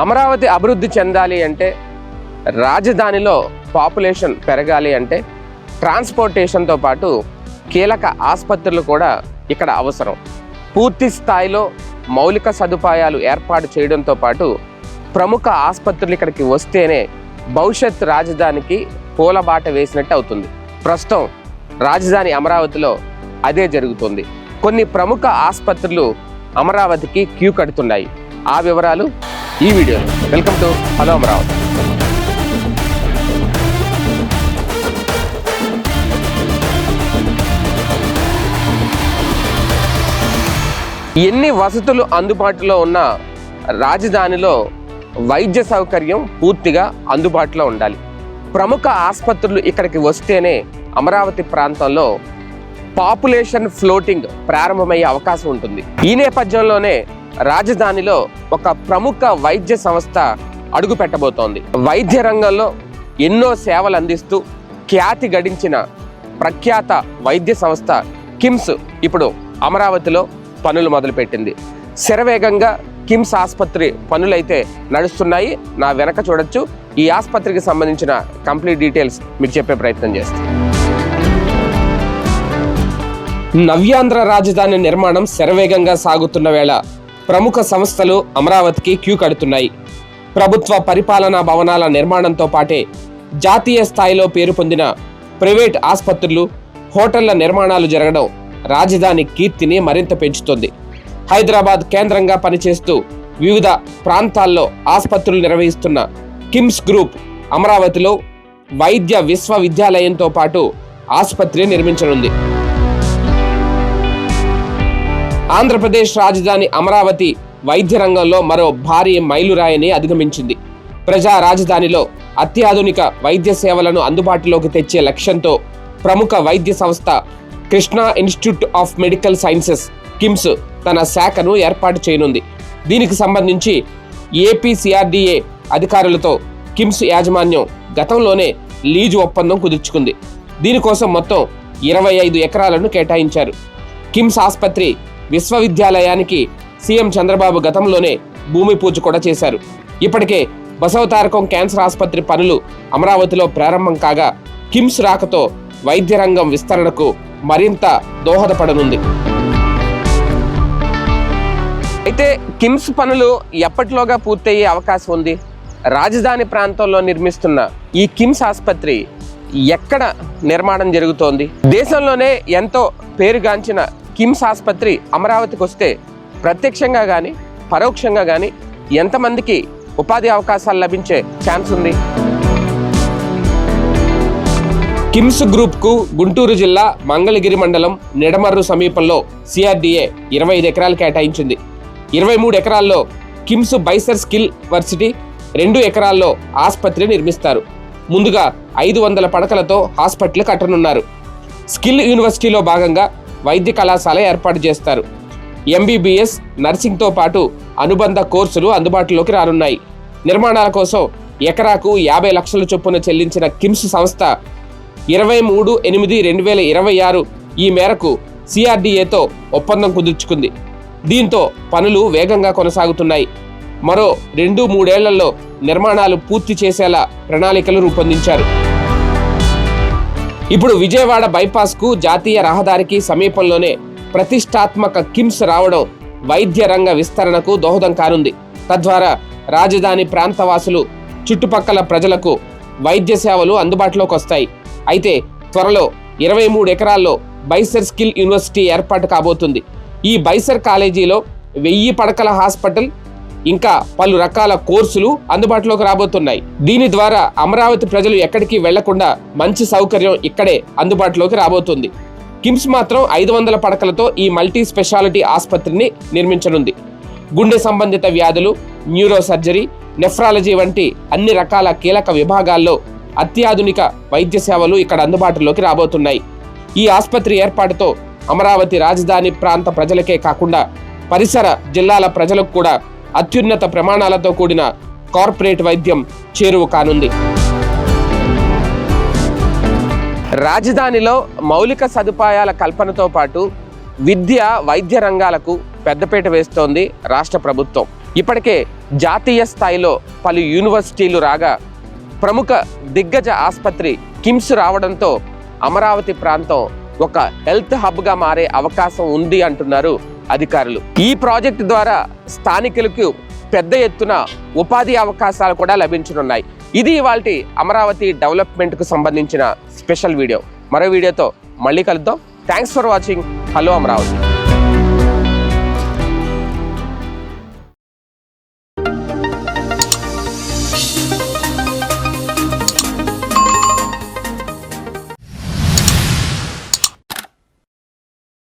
అమరావతి అభివృద్ధి చెందాలి అంటే, రాజధానిలో పాపులేషన్ పెరగాలి అంటే ట్రాన్స్పోర్టేషన్తో పాటు కీలక ఆసుపత్రులు కూడా ఇక్కడ అవసరం. పూర్తి స్థాయిలో మౌలిక సదుపాయాలు ఏర్పాటు చేయడంతో పాటు ప్రముఖ ఆసుపత్రులు ఇక్కడికి వస్తేనే భవిష్యత్ రాజధానికి పూలబాట వేసినట్టు అవుతుంది. ప్రస్తుతం రాజధాని అమరావతిలో అదే జరుగుతుంది. కొన్ని ప్రముఖ ఆసుపత్రులు అమరావతికి క్యూ కడుతున్నాయి. ఆ వివరాలు ఈ వీడియోలో. Welcome to hello Amaravati. ఎన్ని వసతులు అందుబాటులో ఉన్న రాజధానిలో వైద్య సౌకర్యం పూర్తిగా అందుబాటులో ఉండాలి. ప్రముఖ ఆసుపత్రులు ఇక్కడికి వస్తేనే అమరావతి ప్రాంతంలో పాపులేషన్ ఫ్లోటింగ్ ప్రారంభమయ్యే అవకాశం ఉంటుంది. ఈ నేపథ్యంలోనే రాజధానిలో ఒక ప్రముఖ వైద్య సంస్థ అడుగు పెట్టబోతోంది. వైద్య రంగంలో ఎన్నో సేవలు అందిస్తూ ఖ్యాతి గడించిన ప్రఖ్యాత వైద్య సంస్థ కిమ్స్ ఇప్పుడు అమరావతిలో పనులు మొదలుపెట్టింది. శరవేగంగా కిమ్స్ ఆసుపత్రి పనులైతే నడుస్తున్నాయి. నా వెనక చూడొచ్చు. ఈ ఆసుపత్రికి సంబంధించిన కంప్లీట్ డీటెయిల్స్ మీకు చెప్పే ప్రయత్నం చేస్తాను. నవ్యాంధ్ర రాజధాని నిర్మాణం శరవేగంగా సాగుతున్న వేళ ప్రముఖ సంస్థలు అమరావతికి క్యూ కడుతున్నాయి. ప్రభుత్వ పరిపాలనా భవనాల నిర్మాణంతో పాటే జాతీయ స్థాయిలో పేరు పొందిన ప్రైవేట్ ఆసుపత్రులు, హోటళ్ల నిర్మాణాలు జరగడం రాజధాని కీర్తిని మరింత పెంచుతోంది. హైదరాబాద్ కేంద్రంగా పనిచేస్తూ వివిధ ప్రాంతాల్లో ఆసుపత్రులు నిర్వహిస్తున్న కిమ్స్ గ్రూప్ అమరావతిలో వైద్య విశ్వవిద్యాలయంతో పాటు ఆసుపత్రి నిర్మించనుంది. ఆంధ్రప్రదేశ్ రాజధాని అమరావతి వైద్య రంగంలో మరో భారీ మైలురాయిని అధిగమించింది. ప్రజా రాజధానిలో అత్యాధునిక వైద్య సేవలను అందుబాటులోకి తెచ్చే లక్ష్యంతో ప్రముఖ వైద్య సంస్థ Krishna institute of medical sciences KIMS తన శాఖను ఏర్పాటు చేయనుంది. దీనికి సంబంధించి ఏపీసీఆర్డీఏ అధికారులతో కిమ్స్ యాజమాన్యం గతంలోనే లీజు ఒప్పందం కుదుర్చుకుంది. దీనికోసం మొత్తం 25 ఎకరాలను కేటాయించారు. కిమ్స్ ఆసుపత్రి విశ్వవిద్యాలయానికి సీఎం చంద్రబాబు గతంలోనే భూమి పూజ కూడా చేశారు. ఇప్పటికే బసవతారకం క్యాన్సర్ ఆసుపత్రి పనులు అమరావతిలో ప్రారంభం కాగా కిమ్స్ రాకతో వైద్య రంగం విస్తరణకు మరింత దోహదపడనుంది. అయితే కిమ్స్ పనులు ఎప్పటిలోగా పూర్తయ్యే అవకాశం ఉంది? రాజధాని ప్రాంతంలో నిర్మిస్తున్న ఈ కిమ్స్ ఆసుపత్రి ఎక్కడ నిర్మాణం జరుగుతోంది? దేశంలోనే ఎంతో పేరుగాంచిన కిమ్స్ ఆసుపత్రి అమరావతికి వస్తే ప్రత్యక్షంగా కానీ పరోక్షంగా కానీ ఎంతమందికి ఉపాధి అవకాశాలు లభించే ఛాన్స్ ఉంది? కిమ్స్ గ్రూప్కు గుంటూరు జిల్లా మంగళగిరి మండలం నిడమర్రు సమీపంలో సిఆర్డీఏ 25 ఎకరాలు కేటాయించింది. 23 ఎకరాల్లో కిమ్స్ బైసర్ స్కిల్ వర్సిటీ, 2 ఎకరాల్లో ఆసుపత్రి నిర్మిస్తారు. ముందుగా 500 పడకలతో హాస్పిటల్ కట్టనున్నారు. స్కిల్ యూనివర్సిటీలో భాగంగా వైద్య కళాశాల ఏర్పాటు చేస్తారు. ఎంబీబీఎస్, నర్సింగ్తో పాటు అనుబంధ కోర్సులు అందుబాటులోకి రానున్నాయి. నిర్మాణాల కోసం ఎకరాకు 50 లక్షల చొప్పున చెల్లించిన కిమ్స్ సంస్థ 23/8/2026 ఈ మేరకు సిఆర్డీఏతో ఒప్పందం కుదుర్చుకుంది. దీంతో పనులు వేగంగా కొనసాగుతున్నాయి. మరో 2-3 ఏళ్లలో నిర్మాణాలు పూర్తి చేసేలా ప్రణాళికలు రూపొందించారు. ఇప్పుడు విజయవాడ బైపాస్కు జాతీయ రహదారికి సమీపంలోనే ప్రతిష్టాత్మక కిమ్స్ రావడం వైద్య రంగ విస్తరణకు దోహదం కానుంది. తద్వారా రాజధాని ప్రాంతవాసులు, చుట్టుపక్కల ప్రజలకు వైద్య సేవలు అందుబాటులోకి వస్తాయి. అయితే త్వరలో 23 ఎకరాల్లో బైసర్ స్కిల్ యూనివర్సిటీ ఏర్పాటు కాబోతుంది. ఈ బైసర్ కాలేజీలో 1000 పడకల హాస్పిటల్, ఇంకా పలు రకాల కోర్సులు అందుబాటులోకి రాబోతున్నాయి. దీని ద్వారా అమరావతి ప్రజలు ఎక్కడికి వెళ్లకుండా మంచి సౌకర్యం ఇక్కడే అందుబాటులోకి రాబోతుంది. కిమ్స్ మాత్రం 500 పడకలతో ఈ మల్టీ స్పెషాలిటీ ఆసుపత్రిని నిర్మించనుంది. గుండె సంబంధిత వ్యాధులు, న్యూరో సర్జరీ, నెఫ్రాలజీ వంటి అన్ని రకాల కీలక విభాగాల్లో అత్యాధునిక వైద్య సేవలు ఇక్కడ అందుబాటులోకి రాబోతున్నాయి. ఈ ఆసుపత్రి ఏర్పాటుతో అమరావతి రాజధాని ప్రాంత ప్రజలకే కాకుండా పరిసర జిల్లాల ప్రజలకు కూడా అత్యున్నత ప్రమాణాలతో కూడిన కార్పొరేట్ వైద్యం చేరువ కానుంది. రాజధానిలో మౌలిక సదుపాయాల కల్పనతో పాటు విద్య, వైద్య రంగాలకు పెద్దపీట వేస్తోంది రాష్ట్ర ప్రభుత్వం. ఇప్పటికే జాతీయ స్థాయిలో పలు యూనివర్సిటీలు రాగా ప్రముఖ దిగ్గజ ఆసుపత్రి కిమ్స్ రావడంతో అమరావతి ప్రాంతం ఒక హెల్త్ హబ్గా మారే అవకాశం ఉంది అంటున్నారు అధికారులు. ఈ ప్రాజెక్టు ద్వారా స్థానికులకు పెద్ద ఎత్తున ఉపాధి అవకాశాలు కూడా లభించనున్నాయి. ఇది ఇవాల్టి అమరావతి డెవలప్మెంట్కు సంబంధించిన స్పెషల్ వీడియో. మరో వీడియోతో మళ్ళీ కలుద్దాం. Thanks for watching. Hello Amaravati.